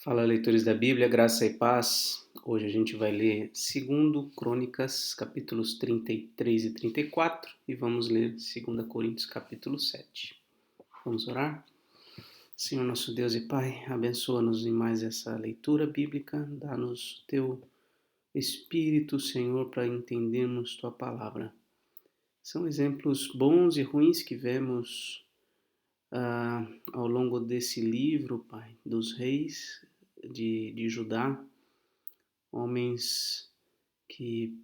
Fala, leitores da Bíblia, graça e paz. Hoje a gente vai ler 2 Crônicas, capítulos 33 e 34, e vamos ler 2 Coríntios, capítulo 7. Vamos orar? Senhor nosso Deus e Pai, abençoa-nos em mais essa leitura bíblica, dá-nos teu Espírito, Senhor, para entendermos tua palavra. São exemplos bons e ruins que vemos ao longo desse livro, Pai, dos reis de Judá, homens que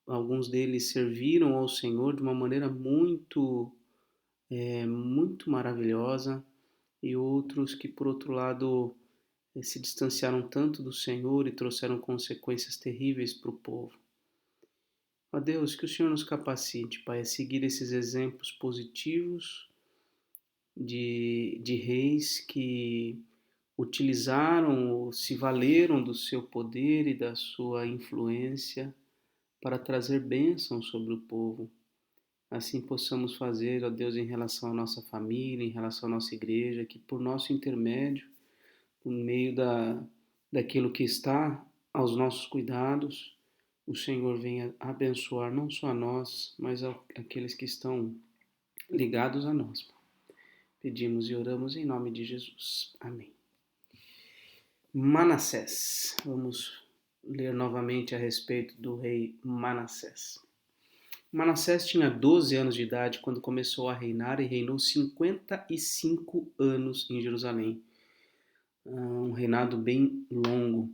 alguns deles serviram ao Senhor de uma maneira muito maravilhosa, e outros que, por outro lado, se distanciaram tanto do Senhor e trouxeram consequências terríveis para o povo. Ó Deus, que o Senhor nos capacite, Pai, a seguir esses exemplos positivos de reis que utilizaram ou se valeram do seu poder e da sua influência para trazer bênção sobre o povo. Assim possamos fazer, ó Deus, em relação à nossa família, em relação à nossa igreja, que por nosso intermédio, por meio daquilo que está aos nossos cuidados, o Senhor venha abençoar não só a nós, mas aqueles que estão ligados a nós. Pedimos e oramos em nome de Jesus. Amém. Manassés. Vamos ler novamente a respeito do rei Manassés. Manassés tinha 12 anos de idade quando começou a reinar e reinou 55 anos em Jerusalém. Um reinado bem longo.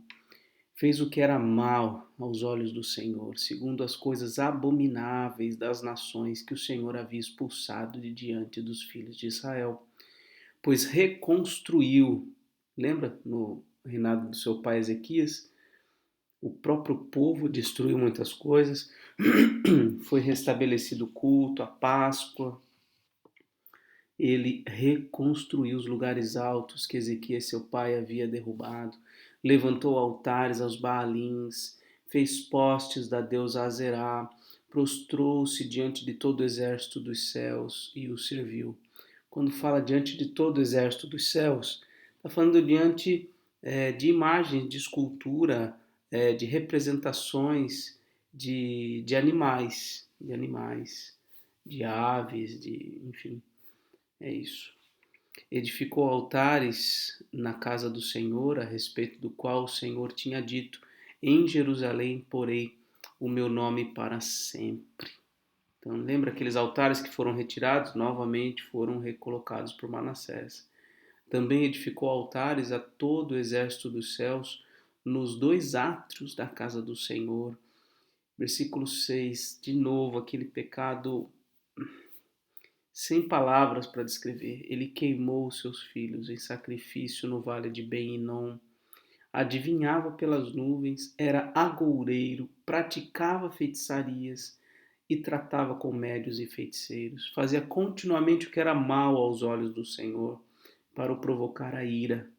Fez o que era mal aos olhos do Senhor, segundo as coisas abomináveis das nações que o Senhor havia expulsado de diante dos filhos de Israel. Pois reconstruiu, lembra no reinado do seu pai Ezequias? O próprio povo destruiu muitas coisas, foi restabelecido o culto, a Páscoa. Ele reconstruiu os lugares altos que Ezequias, seu pai, havia derrubado, levantou altares aos Baalins, fez postes da deusa Azerá, prostrou-se diante de todo o exército dos céus e o serviu. Quando fala diante de todo o exército dos céus, está falando diante de imagens, de escultura, de representações de animais, de aves, enfim, é isso. Edificou altares na casa do Senhor, a respeito do qual o Senhor tinha dito: em Jerusalém porei o meu nome para sempre. Então, lembra aqueles altares que foram retirados? Novamente foram recolocados por Manassés. Também edificou altares a todo o exército dos céus nos 2 átrios da casa do Senhor. Versículo 6, de novo, aquele pecado sem palavras para descrever. Ele queimou seus filhos em sacrifício no vale de Ben-Hinom. Adivinhava pelas nuvens, era agoureiro, praticava feitiçarias e tratava com médios e feiticeiros. Fazia continuamente o que era mal aos olhos do Senhor, para o provocar a ira.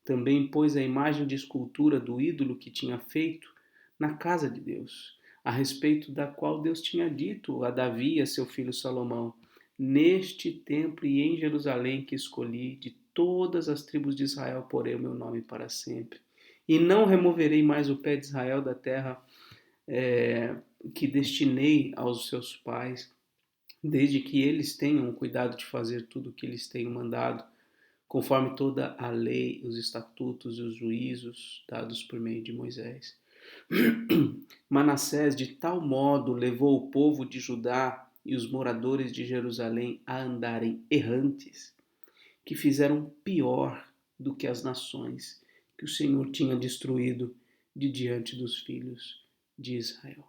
Também pôs a imagem de escultura do ídolo que tinha feito na casa de Deus, a respeito da qual Deus tinha dito a Davi e a seu filho Salomão: neste templo e em Jerusalém que escolhi, de todas as tribos de Israel porei o meu nome para sempre. E não removerei mais o pé de Israel da terra que destinei aos seus pais, desde que eles tenham cuidado de fazer tudo o que eles tenho mandado, conforme toda a lei, os estatutos e os juízos dados por meio de Moisés. Manassés de tal modo levou o povo de Judá e os moradores de Jerusalém a andarem errantes, que fizeram pior do que as nações que o Senhor tinha destruído de diante dos filhos de Israel.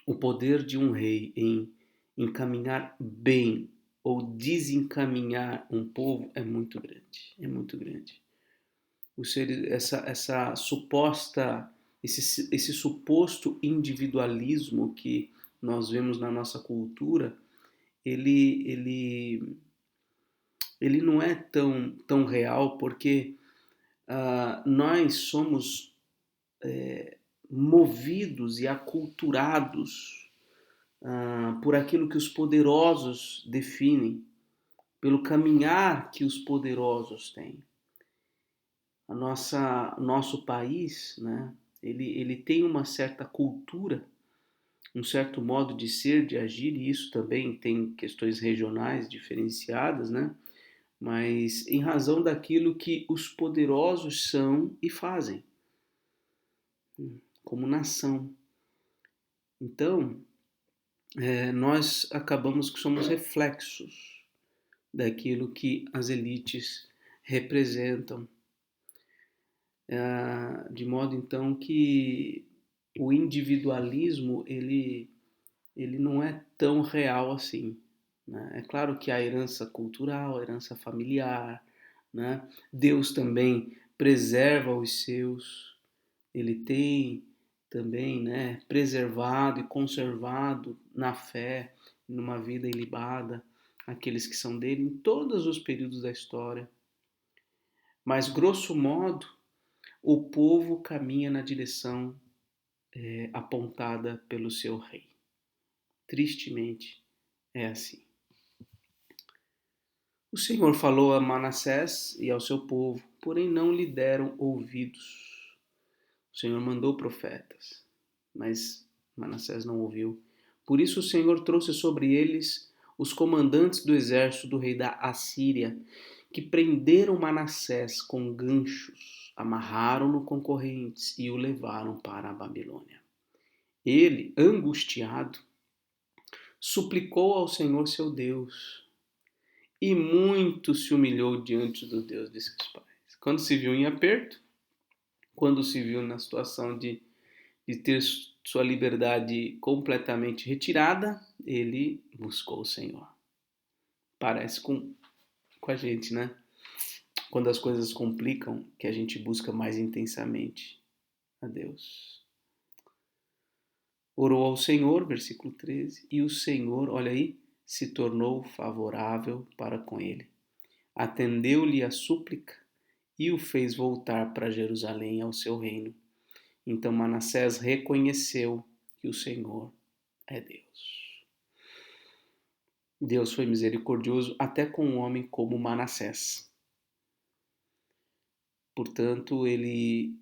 O poder de um rei em encaminhar bem ou desencaminhar um povo é muito grande, é muito grande. Essa suposta, esse suposto individualismo que nós vemos na nossa cultura, ele não é tão real, porque nós somos movidos e aculturados por aquilo que os poderosos definem, pelo caminhar que os poderosos têm. Nosso país, né, ele tem uma certa cultura, um certo modo de ser, de agir, e isso também tem questões regionais diferenciadas, né? Mas em razão daquilo que os poderosos são e fazem, como nação. Então, nós acabamos que somos reflexos daquilo que as elites representam, de modo então que o individualismo ele não é tão real assim, né? É claro que a herança cultural, a herança familiar, né? Deus também preserva os seus, ele tem também, né, preservado e conservado na fé, numa vida ilibada, aqueles que são dele em todos os períodos da história. Mas, grosso modo, o povo caminha na direção apontada pelo seu rei. Tristemente, é assim. O Senhor falou a Manassés e ao seu povo, porém não lhe deram ouvidos. O Senhor mandou profetas, mas Manassés não ouviu. Por isso o Senhor trouxe sobre eles os comandantes do exército do rei da Assíria, que prenderam Manassés com ganchos, amarraram-no com correntes e o levaram para a Babilônia. Ele, angustiado, suplicou ao Senhor seu Deus e muito se humilhou diante do Deus de seus pais. Quando se viu em aperto, quando se viu na situação de ter sua liberdade completamente retirada, ele buscou o Senhor. Parece com a gente, né? Quando as coisas complicam, que a gente busca mais intensamente a Deus. Orou ao Senhor, versículo 13, e o Senhor, olha aí, se tornou favorável para com ele. Atendeu-lhe a súplica e o fez voltar para Jerusalém ao seu reino. Então Manassés reconheceu que o Senhor é Deus. Deus foi misericordioso até com um homem como Manassés. Portanto, ele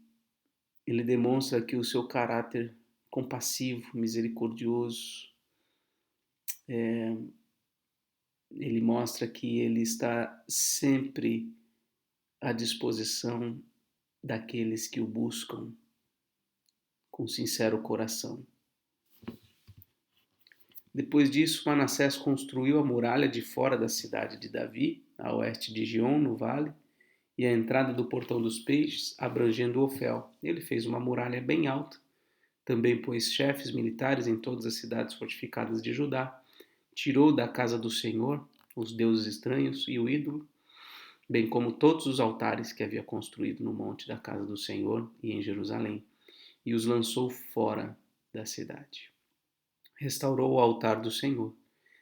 demonstra aqui o seu caráter compassivo, misericordioso. Ele mostra que ele está sempre à disposição daqueles que o buscam com sincero coração. Depois disso, Manassés construiu a muralha de fora da cidade de Davi, a oeste de Gion, no vale, e a entrada do portão dos peixes, abrangendo Ofel. Ele fez uma muralha bem alta. Também pôs chefes militares em todas as cidades fortificadas de Judá. Tirou da casa do Senhor os deuses estranhos e o ídolo, bem como todos os altares que havia construído no monte da casa do Senhor e em Jerusalém, e os lançou fora da cidade. Restaurou o altar do Senhor,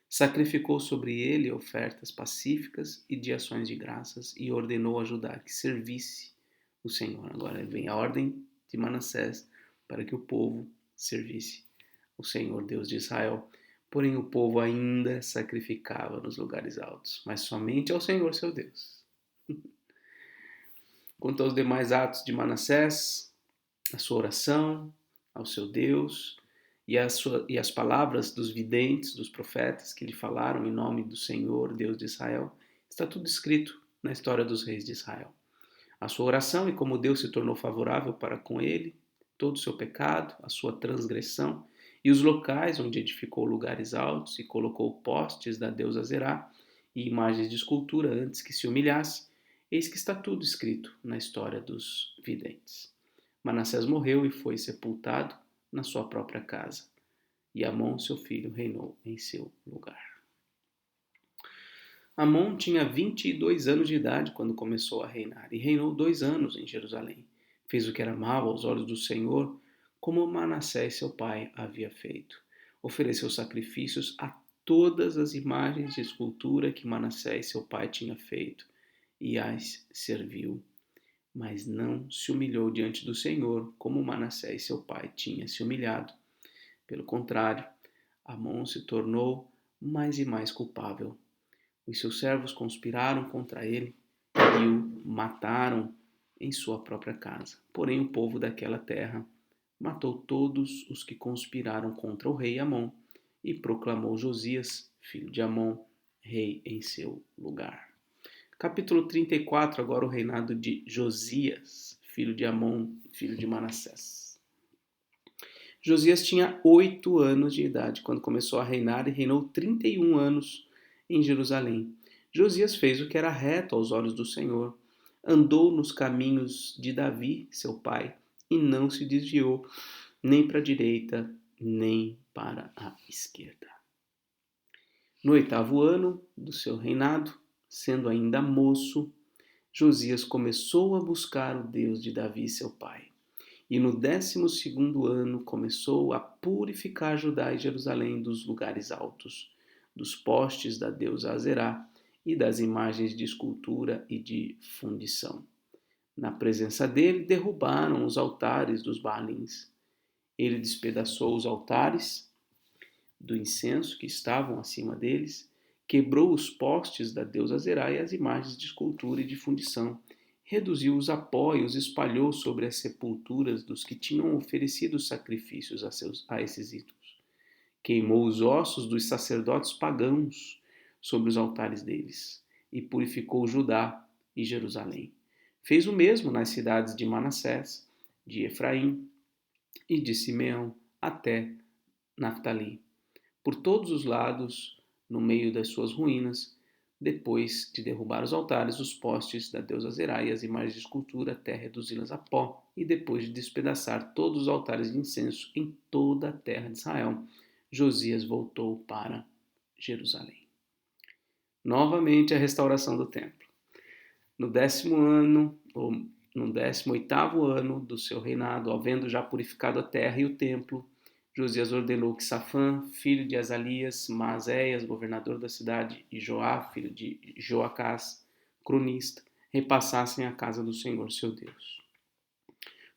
sacrificou sobre ele ofertas pacíficas e de ações de graças, e ordenou a Judá que servisse o Senhor. Agora vem a ordem de Manassés para que o povo servisse o Senhor, Deus de Israel. Porém o povo ainda sacrificava nos lugares altos, mas somente ao Senhor seu Deus. Quanto aos demais atos de Manassés, a sua oração ao seu Deus e as palavras dos videntes, dos profetas que lhe falaram em nome do Senhor, Deus de Israel, está tudo escrito na história dos reis de Israel. A sua oração e como Deus se tornou favorável para com ele, todo o seu pecado, a sua transgressão e os locais onde edificou lugares altos e colocou postes da deusa Zerá e imagens de escultura antes que se humilhasse, eis que está tudo escrito na história dos videntes. Manassés morreu e foi sepultado na sua própria casa, e Amon, seu filho, reinou em seu lugar. Amon tinha 22 anos de idade quando começou a reinar, e reinou 2 anos em Jerusalém. Fez o que era mal aos olhos do Senhor, como Manassés, seu pai, havia feito. Ofereceu sacrifícios a todas as imagens de escultura que Manassés, seu pai, tinha feito, e as serviu. Mas não se humilhou diante do Senhor, como Manassés, seu pai, tinha se humilhado. Pelo contrário, Amon se tornou mais e mais culpável. Os seus servos conspiraram contra ele e o mataram em sua própria casa. Porém, o povo daquela terra matou todos os que conspiraram contra o rei Amon e proclamou Josias, filho de Amon, rei em seu lugar. Capítulo 34, agora o reinado de Josias, filho de Amon, filho de Manassés. Josias tinha 8 anos de idade quando começou a reinar e reinou 31 anos em Jerusalém. Josias fez o que era reto aos olhos do Senhor, andou nos caminhos de Davi, seu pai, e não se desviou nem para a direita, nem para a esquerda. No 8º ano do seu reinado, sendo ainda moço, Josias começou a buscar o Deus de Davi, seu pai. E no 12º ano começou a purificar Judá e Jerusalém dos lugares altos, dos postes da deusa Azerá e das imagens de escultura e de fundição. Na presença dele derrubaram os altares dos Baalins. Ele despedaçou os altares do incenso que estavam acima deles, quebrou os postes da deusa Azerá e as imagens de escultura e de fundição, reduziu os apoios, espalhou sobre as sepulturas dos que tinham oferecido sacrifícios a esses ídolos. Queimou os ossos dos sacerdotes pagãos sobre os altares deles e purificou Judá e Jerusalém. Fez o mesmo nas cidades de Manassés, de Efraim e de Simeão até Naftali. Por todos os lados, no meio das suas ruínas, depois de derrubar os altares, os postes da deusa Azerá e as imagens de escultura, até reduzi-las a pó, e depois de despedaçar todos os altares de incenso em toda a terra de Israel, Josias voltou para Jerusalém. Novamente a restauração do templo. No 10º ano, ou no 18º ano do seu reinado, havendo já purificado a terra e o templo, Josias ordenou que Safã, filho de Azalias, Maazéias, governador da cidade, e Joá, filho de Joacás, cronista, repassassem a casa do Senhor, seu Deus.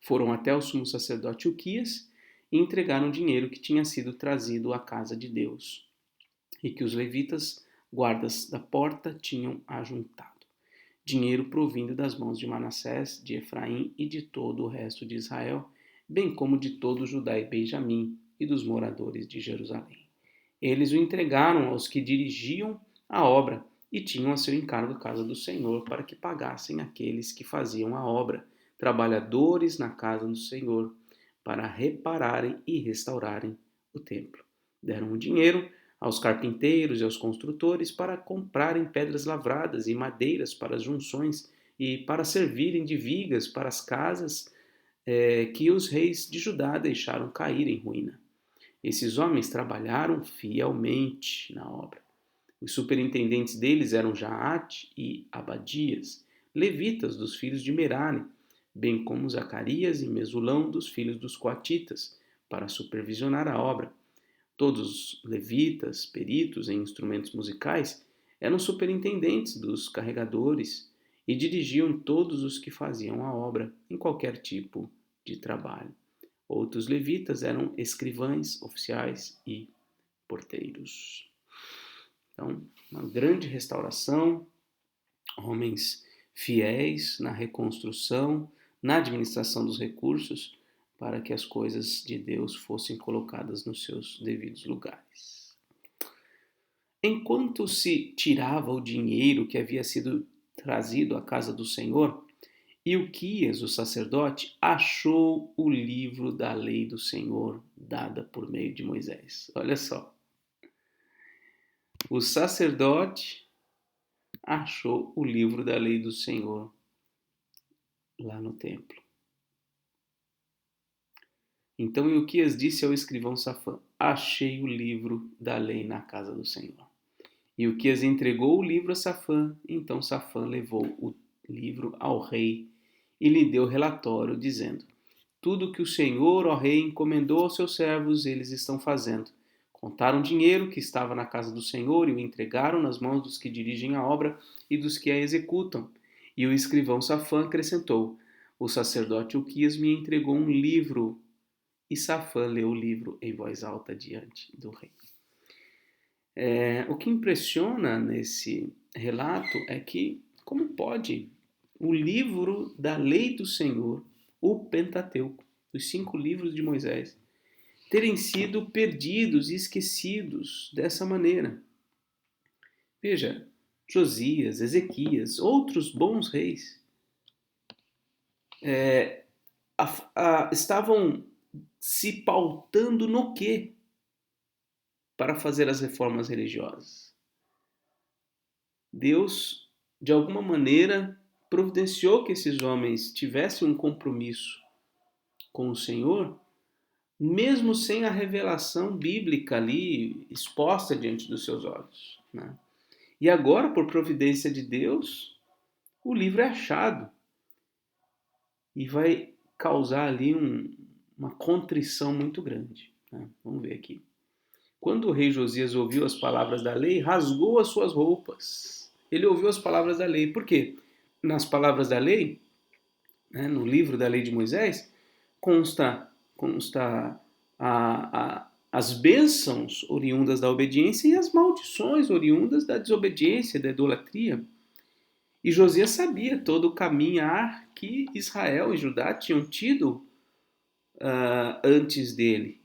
Foram até o sumo sacerdote Uquias e entregaram o dinheiro que tinha sido trazido à casa de Deus e que os levitas, guardas da porta, tinham ajuntado. Dinheiro provindo das mãos de Manassés, de Efraim e de todo o resto de Israel, bem como de todo Judá e Benjamim e dos moradores de Jerusalém. Eles o entregaram aos que dirigiam a obra e tinham a seu encargo a casa do Senhor para que pagassem aqueles que faziam a obra, trabalhadores na casa do Senhor, para repararem e restaurarem o templo. Deram o dinheiro aos carpinteiros e aos construtores para comprarem pedras lavradas e madeiras para as junções e para servirem de vigas para as casas que os reis de Judá deixaram cair em ruína. Esses homens trabalharam fielmente na obra. Os superintendentes deles eram Jaate e Abadias, levitas dos filhos de Merari, bem como Zacarias e Mesulão dos filhos dos coatitas, para supervisionar a obra. Todos os levitas, peritos em instrumentos musicais, eram superintendentes dos carregadores e dirigiam todos os que faziam a obra em qualquer tipo de trabalho. Outros levitas eram escrivães, oficiais e porteiros. Então, uma grande restauração, homens fiéis na reconstrução, na administração dos recursos, para que as coisas de Deus fossem colocadas nos seus devidos lugares. Enquanto se tirava o dinheiro que havia sido trazido à casa do Senhor, Ilquias, o sacerdote, achou o livro da lei do Senhor, dada por meio de Moisés. Olha só. O sacerdote achou o livro da lei do Senhor lá no templo. Então Ilquias disse ao escrivão Safã: achei o livro da lei na casa do Senhor. Ilquias entregou o livro a Safã. Então Safã levou o livro ao rei e lhe deu relatório, dizendo: tudo que o Senhor, ó rei, encomendou aos seus servos, eles estão fazendo. Contaram o dinheiro que estava na casa do Senhor e o entregaram nas mãos dos que dirigem a obra e dos que a executam. E o escrivão Safã acrescentou: o sacerdote Uquias me entregou um livro. E Safã leu o livro em voz alta diante do rei. O que impressiona nesse relato é que, como pode o livro da lei do Senhor, o Pentateuco, os 5 livros de Moisés, terem sido perdidos e esquecidos dessa maneira? Veja, Josias, Ezequias, outros bons reis estavam se pautando no quê para fazer as reformas religiosas? Deus, de alguma maneira, providenciou que esses homens tivessem um compromisso com o Senhor, mesmo sem a revelação bíblica ali exposta diante dos seus olhos, né? E agora, por providência de Deus, o livro é achado e vai causar ali uma contrição muito grande, né? Vamos ver aqui. Quando o rei Josias ouviu as palavras da lei, rasgou as suas roupas. Ele ouviu as palavras da lei. Por quê? Nas palavras da lei, né, no livro da lei de Moisés, consta as bênçãos oriundas da obediência e as maldições oriundas da desobediência, da idolatria. E Josias sabia todo o caminhar que Israel e Judá tinham tido antes dele.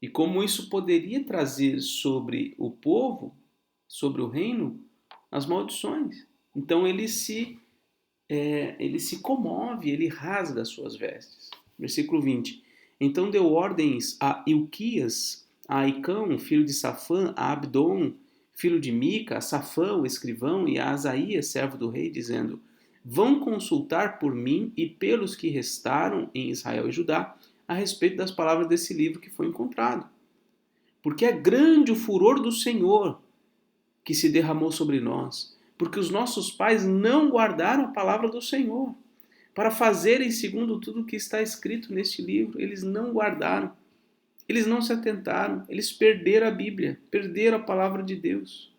E como isso poderia trazer sobre o povo, sobre o reino, as maldições. Então ele se comove, ele rasga as suas vestes. Versículo 20. Então deu ordens a Ilquias, a Aicão, filho de Safã, a Abdon, filho de Mica, a Safã, o escrivão, e a Asaías, servo do rei, dizendo: Vão consultar por mim e pelos que restaram em Israel e Judá a respeito das palavras desse livro que foi encontrado. Porque é grande o furor do Senhor que se derramou sobre nós, porque os nossos pais não guardaram a palavra do Senhor, para fazerem segundo tudo o que está escrito neste livro. Eles não guardaram, eles não se atentaram, eles perderam a Bíblia, perderam a palavra de Deus.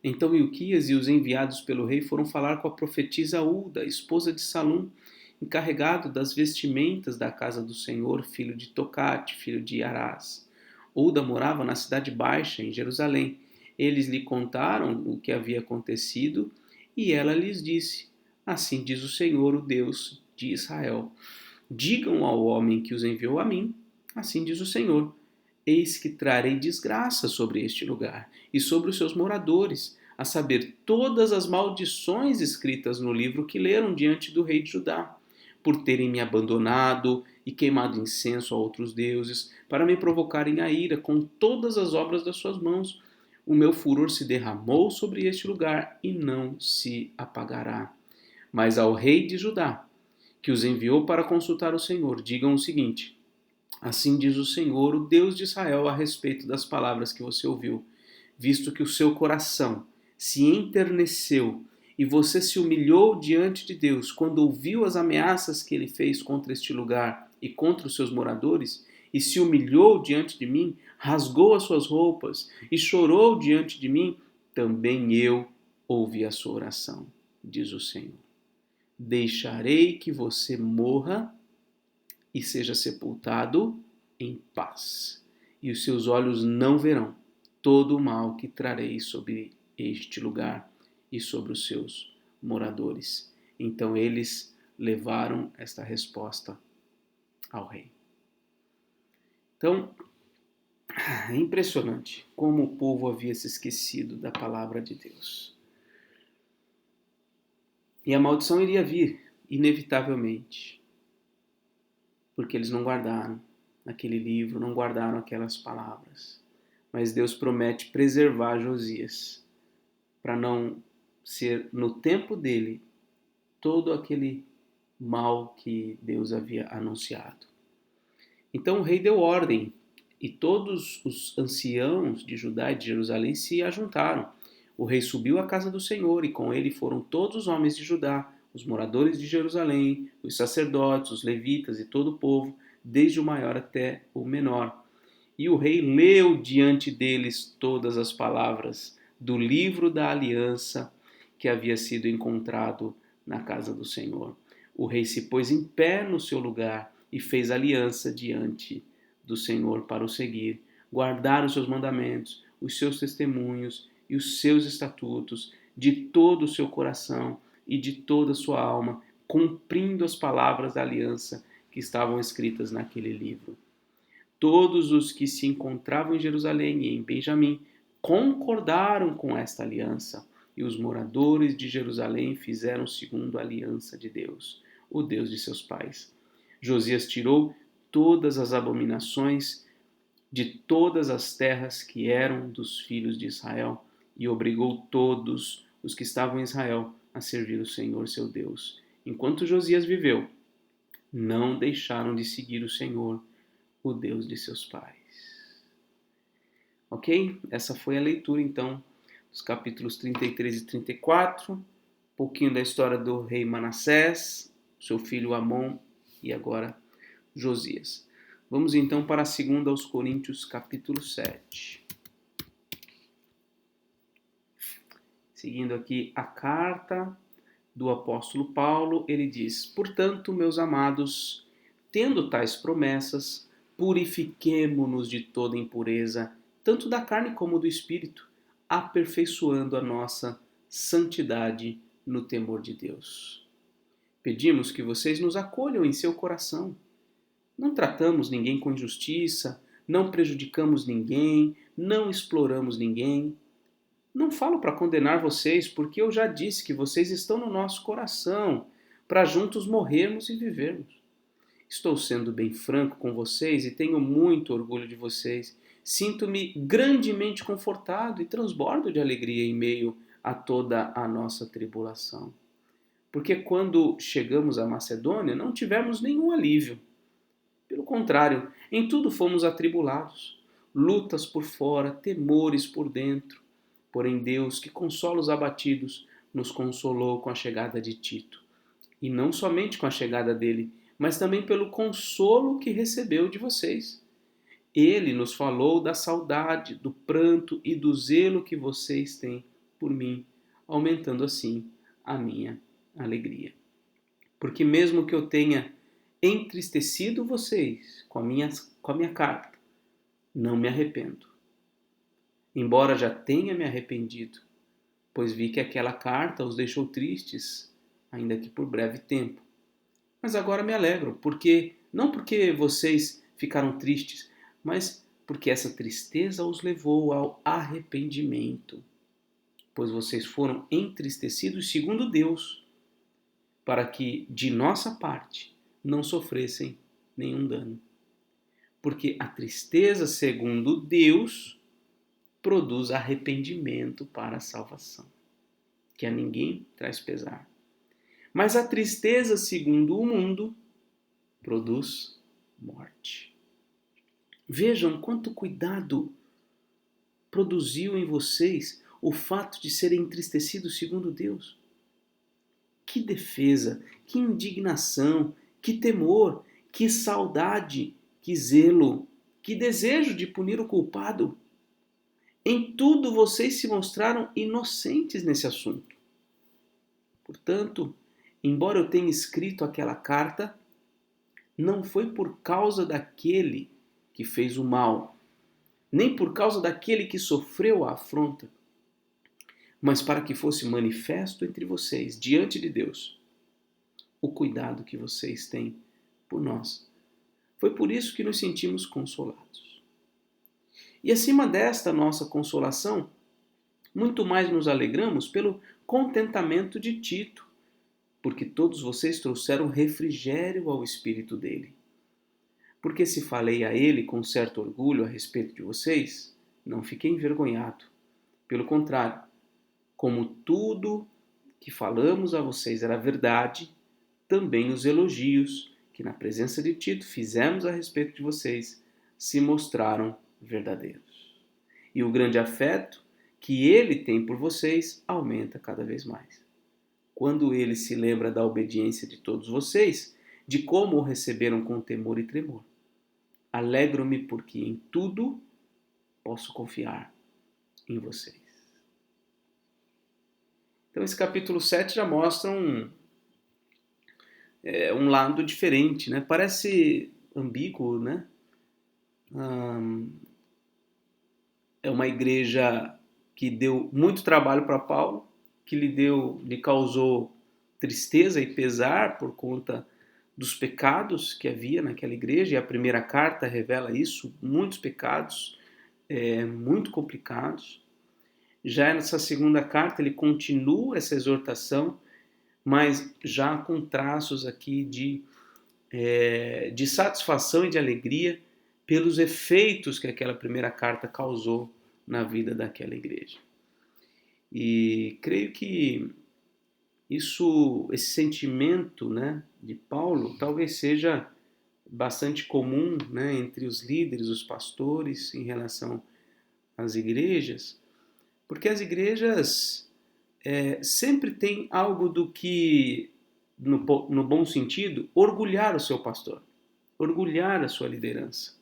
Então Ilquias e os enviados pelo rei foram falar com a profetisa Ulda, esposa de Salum, encarregado das vestimentas da casa do Senhor, filho de Tocate, filho de Arás. Ulda morava na cidade baixa, em Jerusalém. Eles lhe contaram o que havia acontecido e ela lhes disse: Assim diz o Senhor, o Deus de Israel. Digam ao homem que os enviou a mim, assim diz o Senhor: Eis que trarei desgraça sobre este lugar e sobre os seus moradores, a saber, todas as maldições escritas no livro que leram diante do rei de Judá, por terem me abandonado e queimado incenso a outros deuses, para me provocarem a ira com todas as obras das suas mãos. O meu furor se derramou sobre este lugar e não se apagará. Mas ao rei de Judá, que os enviou para consultar o Senhor, digam o seguinte: Assim diz o Senhor, o Deus de Israel, a respeito das palavras que você ouviu, visto que o seu coração se enterneceu e você se humilhou diante de Deus quando ouviu as ameaças que ele fez contra este lugar e contra os seus moradores, e se humilhou diante de mim, rasgou as suas roupas e chorou diante de mim, também eu ouvi a sua oração, diz o Senhor. Deixarei que você morra e seja sepultado em paz, e os seus olhos não verão todo o mal que trarei sobre este lugar e sobre os seus moradores. Então eles levaram esta resposta ao rei. Então, é impressionante como o povo havia se esquecido da palavra de Deus. E a maldição iria vir, inevitavelmente, porque eles não guardaram aquele livro, não guardaram aquelas palavras. Mas Deus promete preservar Josias, para não ser, no tempo dele, todo aquele mal que Deus havia anunciado. Então o rei deu ordem, e todos os anciãos de Judá e de Jerusalém se ajuntaram. O rei subiu à casa do Senhor, e com ele foram todos os homens de Judá, os moradores de Jerusalém, os sacerdotes, os levitas e todo o povo, desde o maior até o menor. E o rei leu diante deles todas as palavras do livro da aliança que havia sido encontrado na casa do Senhor. O rei se pôs em pé no seu lugar e fez aliança diante do Senhor para o seguir, guardar os seus mandamentos, os seus testemunhos e os seus estatutos de todo o seu coração e de toda a sua alma, cumprindo as palavras da aliança que estavam escritas naquele livro. Todos os que se encontravam em Jerusalém e em Benjamim concordaram com esta aliança, e os moradores de Jerusalém fizeram segundo a aliança de Deus, o Deus de seus pais. Josias tirou todas as abominações de todas as terras que eram dos filhos de Israel e obrigou todos os que estavam em Israel a servir o Senhor seu Deus. Enquanto Josias viveu, não deixaram de seguir o Senhor, o Deus de seus pais. Ok? Essa foi a leitura, então, dos capítulos 33 e 34, um pouquinho da história do rei Manassés, seu filho Amon e agora Josias. Vamos então para 2 aos Coríntios, capítulo 7. Seguindo aqui a carta do apóstolo Paulo, ele diz: Portanto, meus amados, tendo tais promessas, purifiquemo-nos de toda impureza, tanto da carne como do espírito, aperfeiçoando a nossa santidade no temor de Deus. Pedimos que vocês nos acolham em seu coração. Não tratamos ninguém com injustiça, não prejudicamos ninguém, não exploramos ninguém. Não falo para condenar vocês, porque eu já disse que vocês estão no nosso coração, para juntos morrermos e vivermos. Estou sendo bem franco com vocês e tenho muito orgulho de vocês. Sinto-me grandemente confortado e transbordo de alegria em meio a toda a nossa tribulação. Porque quando chegamos à Macedônia não tivemos nenhum alívio. Pelo contrário, em tudo fomos atribulados. Lutas por fora, temores por dentro. Porém Deus, que consola os abatidos, nos consolou com a chegada de Tito. E não somente com a chegada dele, mas também pelo consolo que recebeu de vocês. Ele nos falou da saudade, do pranto e do zelo que vocês têm por mim, aumentando assim a minha alegria. Porque mesmo que eu tenha entristecido vocês com a minha carta, não me arrependo. Embora já tenha me arrependido, pois vi que aquela carta os deixou tristes, ainda que por breve tempo. Mas agora me alegro, não porque vocês ficaram tristes, mas porque essa tristeza os levou ao arrependimento, pois vocês foram entristecidos segundo Deus, para que de nossa parte não sofressem nenhum dano. Porque a tristeza segundo Deus produz arrependimento para a salvação, que a ninguém traz pesar. Mas a tristeza segundo o mundo produz morte. Vejam quanto cuidado produziu em vocês o fato de serem entristecidos segundo Deus. Que defesa, que indignação, que temor, que saudade, que zelo, que desejo de punir o culpado. Em tudo vocês se mostraram inocentes nesse assunto. Portanto, embora eu tenha escrito aquela carta, não foi por causa daquele que fez o mal, nem por causa daquele que sofreu a afronta, mas para que fosse manifesto entre vocês, diante de Deus, o cuidado que vocês têm por nós. Foi por isso que nos sentimos consolados. E acima desta nossa consolação, muito mais nos alegramos pelo contentamento de Tito, porque todos vocês trouxeram refrigério ao espírito dele. Porque se falei a ele com certo orgulho a respeito de vocês, não fiquei envergonhado. Pelo contrário, como tudo que falamos a vocês era verdade, também os elogios que na presença de Tito fizemos a respeito de vocês se mostraram verdadeiros. E o grande afeto que ele tem por vocês aumenta cada vez mais. Quando ele se lembra da obediência de todos vocês, de como o receberam com temor e tremor. Alegro-me porque em tudo posso confiar em vocês. Então esse capítulo 7 já mostra um lado diferente, né? Parece ambíguo, né? é uma igreja que deu muito trabalho para Paulo, que lhe causou tristeza e pesar por conta dos pecados que havia naquela igreja, e a primeira carta revela isso, muitos pecados, muito complicados. Já nessa segunda carta ele continua essa exortação, mas já com traços aqui de satisfação e de alegria pelos efeitos que aquela primeira carta causou na vida daquela igreja. E creio que esse sentimento, né, de Paulo, talvez seja bastante comum, né, entre os líderes, os pastores, em relação às igrejas, porque as igrejas sempre têm algo do que, no bom sentido, orgulhar o seu pastor, orgulhar a sua liderança.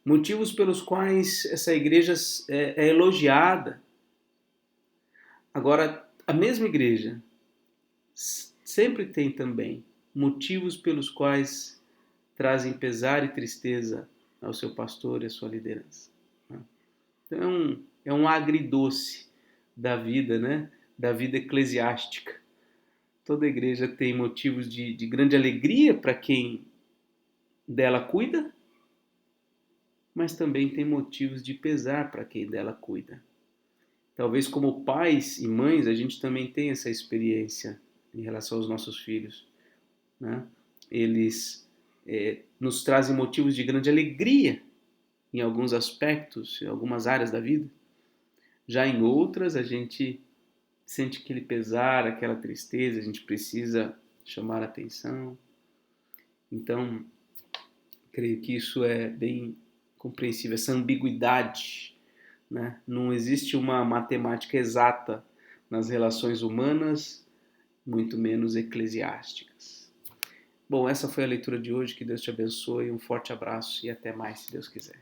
Motivos pelos quais essa igreja é elogiada. Agora, a mesma igreja sempre tem também motivos pelos quais trazem pesar e tristeza ao seu pastor e à sua liderança. Então, é um agridoce da vida, né? Da vida eclesiástica. Toda igreja tem motivos de grande alegria para quem dela cuida, mas também tem motivos de pesar para quem dela cuida. Talvez como pais e mães a gente também tenha essa experiência em relação aos nossos filhos, né? Eles nos trazem motivos de grande alegria em alguns aspectos, em algumas áreas da vida. Já em outras a gente sente aquele pesar, aquela tristeza, a gente precisa chamar a atenção. Então, creio que isso é bem compreensível, essa ambiguidade, né? Não existe uma matemática exata nas relações humanas, muito menos eclesiásticas. Bom, essa foi a leitura de hoje, que Deus te abençoe, um forte abraço e até mais, se Deus quiser.